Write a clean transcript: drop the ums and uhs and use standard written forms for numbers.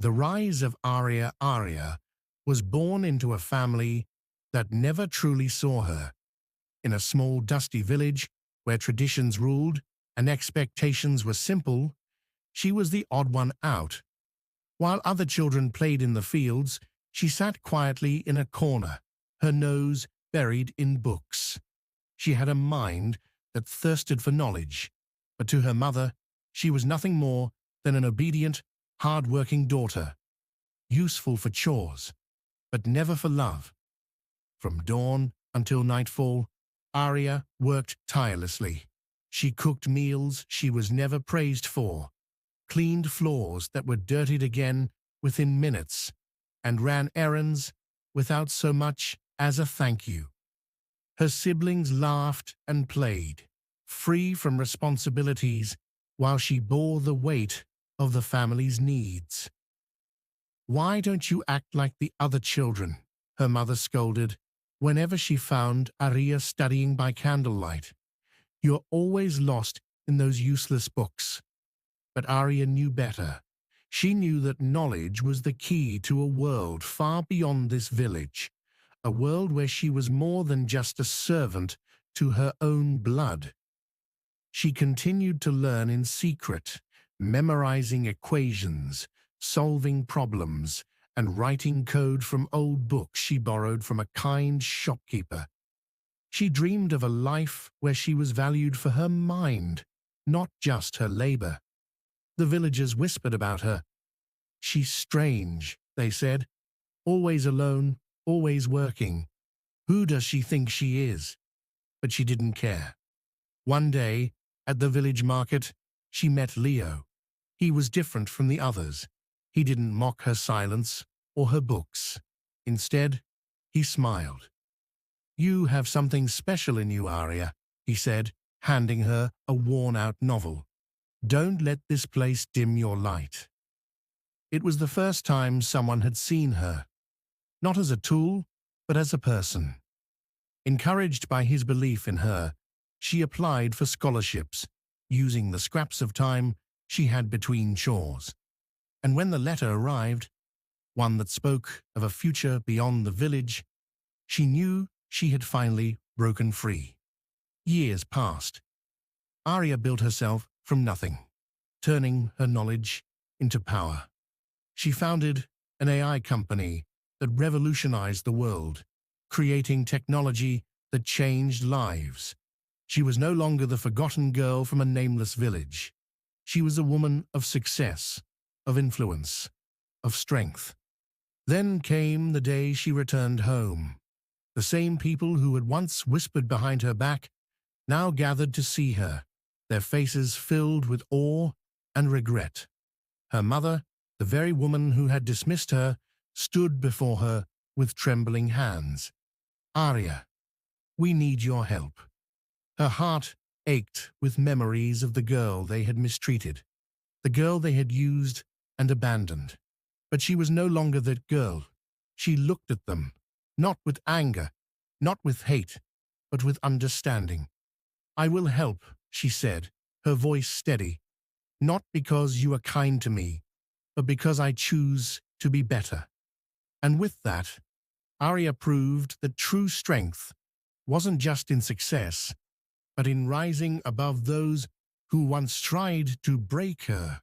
The rise of Aria was born into a family that never truly saw her. In a small, dusty village where traditions ruled and expectations were simple, she was the odd one out. While other children played in the fields, she sat quietly in a corner, her nose buried in books. She had a mind that thirsted for knowledge, but to her mother, she was nothing more than an obedient, hard-working daughter, useful for chores, but never for love. From dawn until nightfall, Aria worked tirelessly. She cooked meals she was never praised for, cleaned floors that were dirtied again within minutes, and ran errands without so much as a thank you. Her siblings laughed and played, free from responsibilities, while she bore the weight of the family's needs. "Why don't you act like the other children?" her mother scolded whenever she found Aria studying by candlelight. "You're always lost in those useless books." But Aria knew better. She knew that knowledge was the key to a world far beyond this village, a world where she was more than just a servant to her own blood. She continued to learn in secret, memorizing equations, solving problems, and writing code from old books she borrowed from a kind shopkeeper. She dreamed of a life where she was valued for her mind, not just her labor. The villagers whispered about her. "She's strange," they said. "Always alone, always working. Who does she think she is?" But she didn't care. One day, at the village market, she met Leo. He was different from the others. He didn't mock her silence or her books. Instead, he smiled. "You have something special in you, Aria," he said, handing her a worn-out novel. "Don't let this place dim your light." It was the first time someone had seen her, not as a tool, but as a person. Encouraged by his belief in her, she applied for scholarships, using the scraps of time she had between chores. And when the letter arrived, one that spoke of a future beyond the village, she knew she had finally broken free. Years passed. Aria built herself from nothing, turning her knowledge into power. She founded an AI company that revolutionized the world, creating technology that changed lives. She was no longer the forgotten girl from a nameless village. She was a woman of success, of influence, of strength. Then came the day she returned home. The same people who had once whispered behind her back now gathered to see her, their faces filled with awe and regret. Her mother, the very woman who had dismissed her, stood before her with trembling hands. "Aria, we need your help." Her heart ached with memories of the girl they had mistreated, the girl they had used and abandoned. But she was no longer that girl. She looked at them, not with anger, not with hate, but with understanding. "I will help," she said, her voice steady, "not because you are kind to me, but because I choose to be better." And with that, Aria proved that true strength wasn't just in success, but in rising above those who once tried to break her.